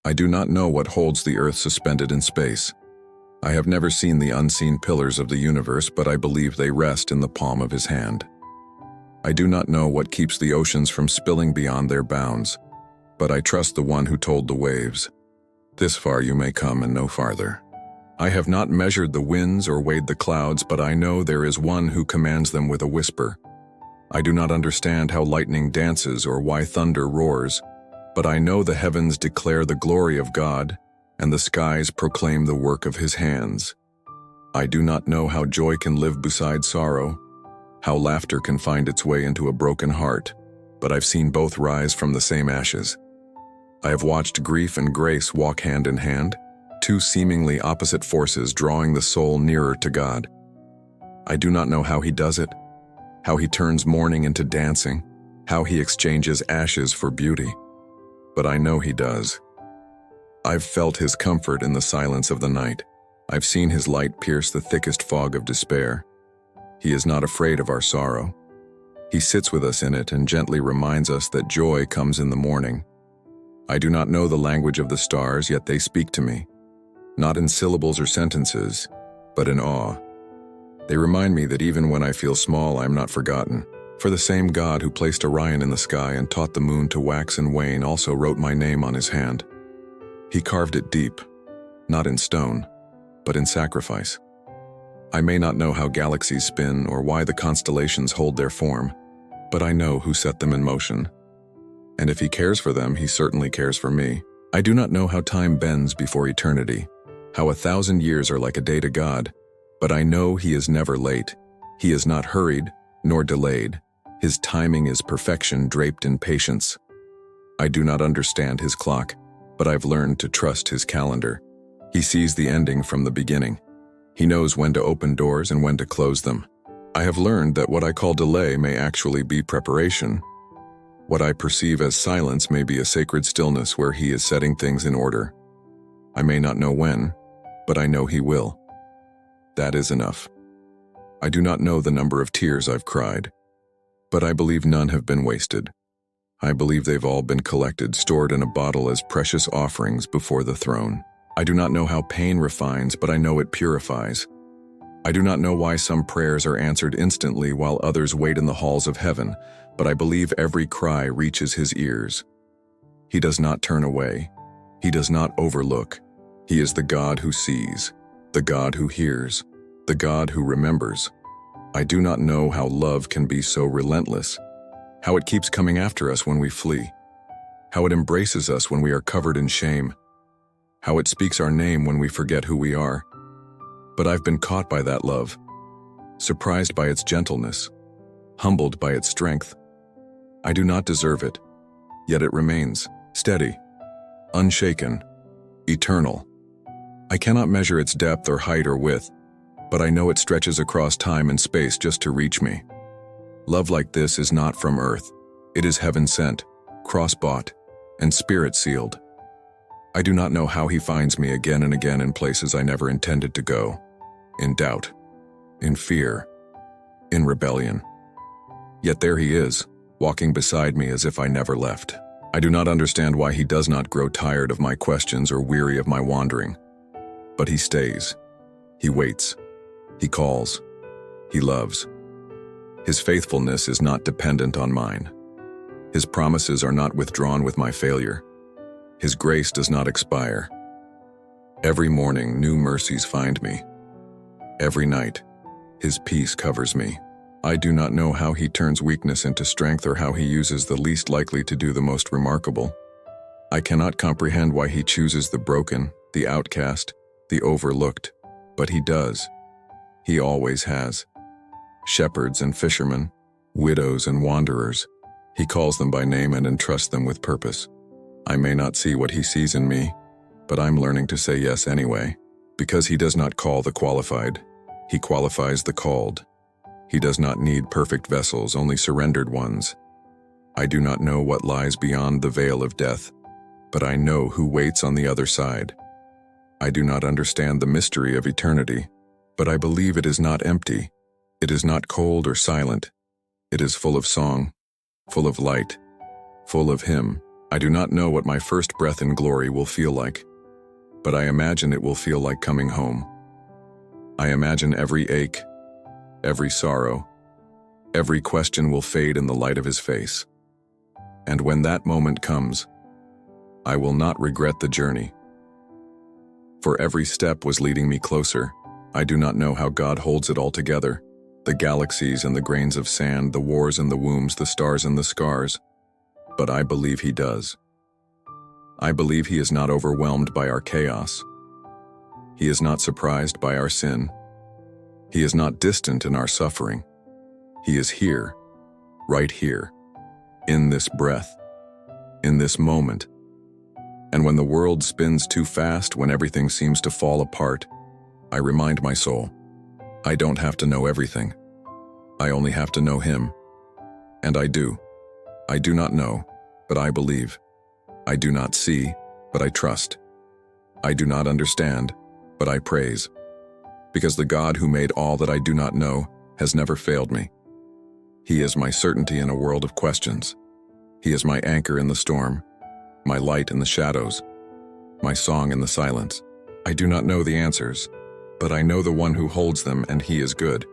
I do not know what holds the earth suspended in space. I have never seen the unseen pillars of the universe, but I believe they rest in the palm of his hand. I do not know what keeps the oceans from spilling beyond their bounds, but I trust the one who told the waves, "This far you may come and no farther." I have not measured the winds or weighed the clouds, but I know there is one who commands them with a whisper. I do not understand how lightning dances or why thunder roars, but I know the heavens declare the glory of God, and the skies proclaim the work of his hands. I do not know how joy can live beside sorrow, how laughter can find its way into a broken heart, but I've seen both rise from the same ashes. I have watched grief and grace walk hand in hand, two seemingly opposite forces drawing the soul nearer to God. I do not know how he does it, how he turns mourning into dancing, how he exchanges ashes for beauty, but I know he does. I've felt his comfort in the silence of the night. I've seen his light pierce the thickest fog of despair. He is not afraid of our sorrow. He sits with us in it and gently reminds us that joy comes in the morning. I do not know the language of the stars, yet they speak to me, not in syllables or sentences, but in awe. They remind me that even when I feel small, I am not forgotten. For the same God who placed Orion in the sky and taught the moon to wax and wane also wrote my name on his hand. He carved it deep, not in stone, but in sacrifice. I may not know how galaxies spin or why the constellations hold their form, but I know who set them in motion. And if he cares for them, he certainly cares for me. I do not know how time bends before eternity, how 1,000 years are like a day to God, but I know he is never late. He is not hurried nor delayed. His timing is perfection draped in patience. I do not understand his clock, but I've learned to trust his calendar. He sees the ending from the beginning. He knows when to open doors and when to close them. I have learned that what I call delay may actually be preparation. What I perceive as silence may be a sacred stillness where he is setting things in order. I may not know when, but I know he will. That is enough. I do not know the number of tears I've cried, but I believe none have been wasted. I believe they've all been collected, stored in a bottle as precious offerings before the throne. I do not know how pain refines, but I know it purifies. I do not know why some prayers are answered instantly while others wait in the halls of heaven, but I believe every cry reaches his ears. He does not turn away. He does not overlook. He is the God who sees, the God who hears, the God who remembers. I do not know how love can be so relentless, how it keeps coming after us when we flee, how it embraces us when we are covered in shame, how it speaks our name when we forget who we are. But I've been caught by that love, surprised by its gentleness, humbled by its strength. I do not deserve it, yet it remains steady, unshaken, eternal. I cannot measure its depth or height or width, but I know it stretches across time and space just to reach me. Love like this is not from earth. It is heaven-sent, cross-bought, and spirit-sealed. I do not know how he finds me again and again in places I never intended to go, in doubt, in fear, in rebellion. Yet there he is, walking beside me as if I never left. I do not understand why he does not grow tired of my questions or weary of my wandering. But he stays. He waits. He calls. He loves. His faithfulness is not dependent on mine. His promises are not withdrawn with my failure. His grace does not expire. Every morning, new mercies find me. Every night, his peace covers me. I do not know how he turns weakness into strength or how he uses the least likely to do the most remarkable. I cannot comprehend why he chooses the broken, the outcast, the overlooked, but he does. He always has. Shepherds and fishermen, widows and wanderers, he calls them by name and entrusts them with purpose. I may not see what he sees in me, but I'm learning to say yes anyway. Because he does not call the qualified, he qualifies the called. He does not need perfect vessels, only surrendered ones. I do not know what lies beyond the veil of death, but I know who waits on the other side. I do not understand the mystery of eternity, but I believe it is not empty. It is not cold or silent. It is full of song, full of light, full of him. I do not know what my first breath in glory will feel like, but I imagine it will feel like coming home. I imagine every ache, every sorrow, every question will fade in the light of his face. And when that moment comes, I will not regret the journey. For every step was leading me closer. I do not know how God holds it all together. The galaxies and the grains of sand, the wars and the wombs, the stars and the scars. But I believe he does. I believe he is not overwhelmed by our chaos. He is not surprised by our sin. He is not distant in our suffering. He is here, right here, in this breath, in this moment. And when the world spins too fast, when everything seems to fall apart, I remind my soul, I don't have to know everything. I only have to know him. And I do. I do not know, but I believe. I do not see, but I trust. I do not understand, but I praise. Because the God who made all that I do not know has never failed me. He is my certainty in a world of questions. He is my anchor in the storm, my light in the shadows, my song in the silence. I do not know the answers, but I know the one who holds them, and he is good.